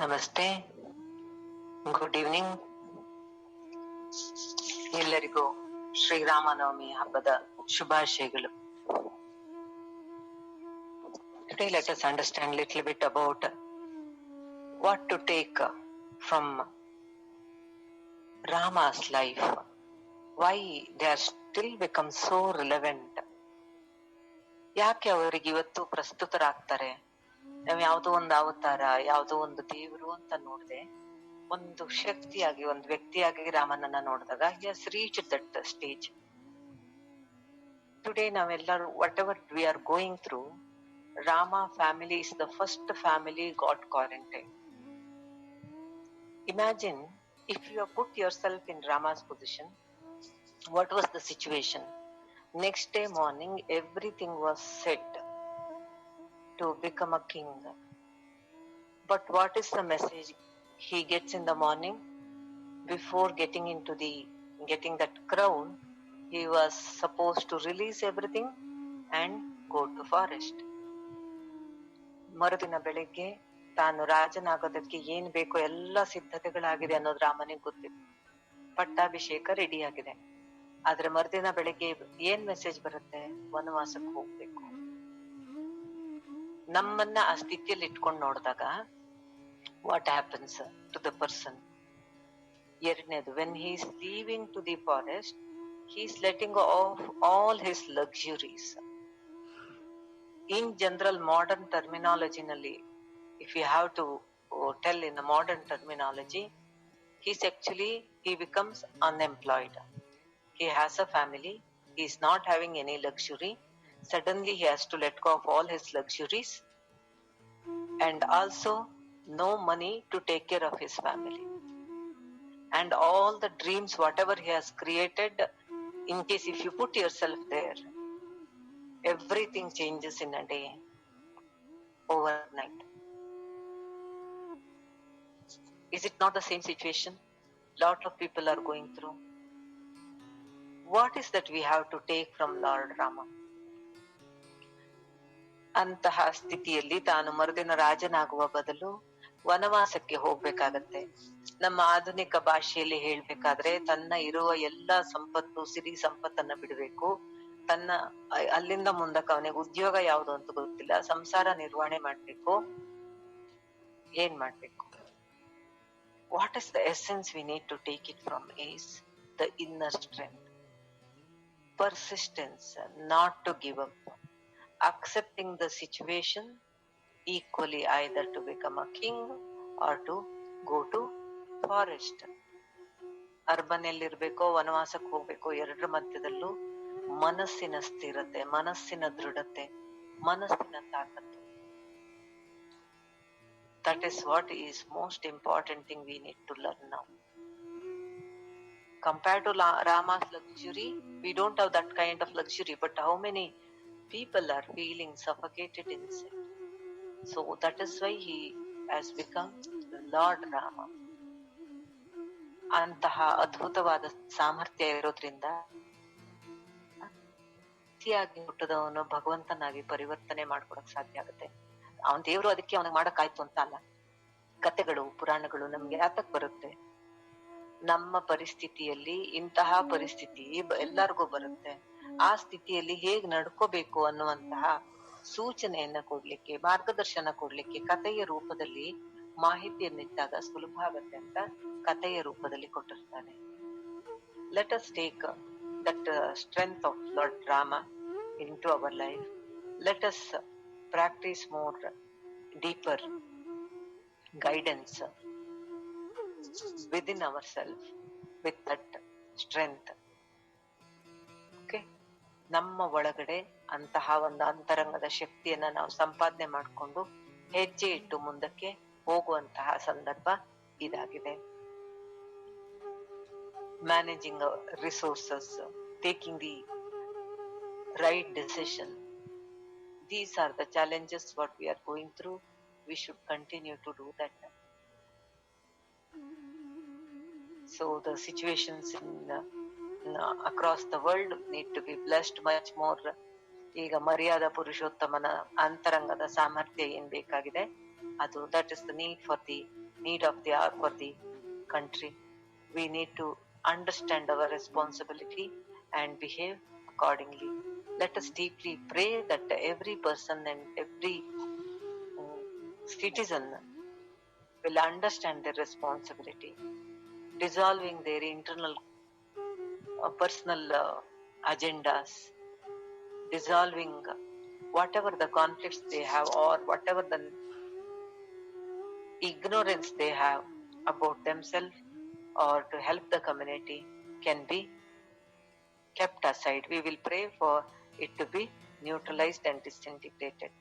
ನಮಸ್ತೆ, good evening. ಎಲ್ಲರಿಗೂ ಶ್ರೀರಾಮನವಮಿ ಹಬ್ಬದ ಶುಭಾಶಯಗಳು. Today let us understand little bit about what to take from Rama's life, why they are still become so relevant. ಯಾಕೆ ಅವರಿಗೆ ಇವತ್ತು ಪ್ರಸ್ತುತರಾಗ್ತಾರೆ? ನಾವ್ ಯಾವುದೋ ಒಂದು ಅವತಾರ, ಯಾವುದೋ ಒಂದು ದೇವರು ಅಂತ ನೋಡದೆ, ಒಂದು ಶಕ್ತಿಯಾಗಿ, ಒಂದು ವ್ಯಕ್ತಿಯಾಗಿ ರಾಮನನ್ನ ನೋಡಿದಾಗ he has reached that stage. Today ನಾವೆಲ್ಲರೂ whatever we are going through, Rama family is the first family got quarantined. Imagine if you have put yourself in Rama's position, what was the situation? Next day morning everything was set to become a king. But what is the message he gets in the morning? Before getting that crown, he was supposed to release everything and go to forest. ಮರುದಿನ ಬೆಳಿಗ್ಗೆ ತಾನು ರಾಜನಾಗೋದಕ್ಕೆ ಏನ್ ಬೇಕೋ ಎಲ್ಲ ಸಿದ್ಧತೆಗಳಾಗಿದೆ ಅನ್ನೋದು ರಾಮನಿಗೆ ಗೊತ್ತಿತ್ತು. ಪಟ್ಟಾಭಿಷೇಕ ರೆಡಿ ಆಗಿದೆ. ಆದ್ರೆ ಮರುದಿನ ಬೆಳಿಗ್ಗೆ ಏನ್ ಮೆಸೇಜ್ ಬರುತ್ತೆ? ವನವಾಸಕ್ಕೆ ಹೋಗ್ಬೇಕು. ನಮ್ಮನ್ನ ಆ ಸ್ಥಿತಿಯಲ್ಲಿ ಇಟ್ಕೊಂಡು ನೋಡಿದಾಗ what happens to the person? ಎರಡನೇದು, when he is leaving to the forest, he is letting go of all his luxuries. In general modern terminology ನಲ್ಲಿ, if you have to tell in a modern terminology, he becomes unemployed. He has a family, he is not having any luxury. Suddenly he has to let go of all his luxuries and also no money to take care of his family. And all the dreams, whatever he has created, in case if you put yourself there, everything changes in a day, overnight. Is it not the same situation lot of people are going through? What is that we have to take from Lord Rama? ಅಂತಹ ಸ್ಥಿತಿಯಲ್ಲಿ ತಾನು ಮರುದಿನ ರಾಜನಾಗುವ ಬದಲು ವನವಾಸಕ್ಕೆ ಹೋಗ್ಬೇಕಾಗತ್ತೆ. ನಮ್ಮ ಆಧುನಿಕ ಭಾಷೆಯಲ್ಲಿ ಹೇಳ್ಬೇಕಾದ್ರೆ ತನ್ನ ಇರುವ ಎಲ್ಲ ಸಂಪತ್ತು, ಸಿರಿ ಸಂಪತ್ತನ್ನ ಬಿಡಬೇಕು. ತನ್ನ ಅಲ್ಲಿಂದ ಮುಂದಕ್ಕೆ ಅವನಿಗೆ ಉದ್ಯೋಗ ಯಾವುದು ಅಂತ ಗೊತ್ತಿಲ್ಲ, ಸಂಸಾರ ನಿರ್ವಹಣೆ ಮಾಡ್ಬೇಕು. ಏನ್ ಮಾಡ್ಬೇಕು? What is the essence we need to take it from is the inner strength, persistence, not to give up, accepting the situation equally, either to become a king or to go to forest. Urban ಎಲ್ಲಿರ್ಬೇಕೋ, ವನವಾಸಕ್ಕೆ ಹೋಗ್ಬೇಕೋ, ಎರಡರ ಮಧ್ಯದಲ್ಲೂ ಮನಸ್ಸಿನ ಸ್ಥಿರತೆ, ಮನಸ್ಸಿನ ದೃಢತೆ, ಮನಸ್ಸಿನ ತಾಕತ್ತು. That is what is most important thing we need to learn now. Compared to Rama's luxury, we don't have that kind of luxury, but how many people are feeling suffocated inside? So that is why he has become Lord Rama. ಅಂತಹ ಅದ್ಭುತವಾದ ಸಾಮರ್ಥ್ಯ ಇರೋದ್ರಿಂದ ಅತಿಯಾಗಿ ಹುಟ್ಟದವನು ಭಗವಂತನಾಗಿ ಪರಿವರ್ತನೆ ಮಾಡ್ಕೊಡಕ್ ಸಾಧ್ಯ ಆಗುತ್ತೆ. ಅವನ್ ದೇವ್ರು ಅದಕ್ಕೆ ಅವನಿಗೆ ಮಾಡಕ್ಕಾಯ್ತು ಅಂತ ಅಲ್ಲ. ಕತೆಗಳು, ಪುರಾಣಗಳು ನಮ್ಗೆ ಯಾತಕ್ ಬರುತ್ತೆ? ನಮ್ಮ ಪರಿಸ್ಥಿತಿಯಲ್ಲಿ ಇಂತಹ ಪರಿಸ್ಥಿತಿ ಎಲ್ಲರಿಗೂ ಬರುತ್ತೆ. ಆ ಸ್ಥಿತಿಯಲ್ಲಿ ಹೇಗ್ ನಡ್ಕೋಬೇಕು ಅನ್ನುವಂತಹ ಸೂಚನೆಯನ್ನ ಕೊಡ್ಲಿಕ್ಕೆ, ಮಾರ್ಗದರ್ಶನ ಕೊಡ್ಲಿಕ್ಕೆ ಕಥೆಯ ರೂಪದಲ್ಲಿ ಮಾಹಿತಿಯನ್ನಿಟ್ಟಾಗ ಸುಲಭ ಆಗತ್ತೆ ಅಂತ ಕಥೆಯ ರೂಪದಲ್ಲಿ ಕೊಟ್ಟಿರ್ತಾನೆ. Let us take that strength of lord Rama into our life. Let us practise more deeper guidance within ourselves with that strength. Okay, ನಮ್ಮ ಒಳಗಡೆ ಅಂತಹ ಒಂದು ಅಂತರಂಗದ ಶಕ್ತಿಯನ್ನ ನಾವು ಸಂಪಾದನೆ ಮಾಡಿಕೊಂಡು ಹೆಜ್ಜೆ ಇಟ್ಟು ಮುಂದಕ್ಕೆ ಹೋಗುವಂತಹ ಸಂದರ್ಭ ಇದಾಗಿದೆ. Managing resources, taking the right decision, these are the challenges what we are going through. We should continue to do that. So the situations across the world need to be blessed much more. ಈಗ ಮರ್ಯಾದ ಪುರುಷೋತ್ತಮನ ಅಂತರಂಗದ ಸಾಮರ್ಥ್ಯ ಏನ್ ಬೇಕಾಗಿದೆ, ಅದು that is the need for the need of the hour for the country. We need to understand our responsibility and behave accordingly. Let us deeply pray that every person and every citizen will understand their responsibility, dissolving their internal personal agendas, dissolving whatever the conflicts they have or whatever the ignorance they have about themselves or to help the community can be kept aside. We will pray for it to be neutralized and disintegrated.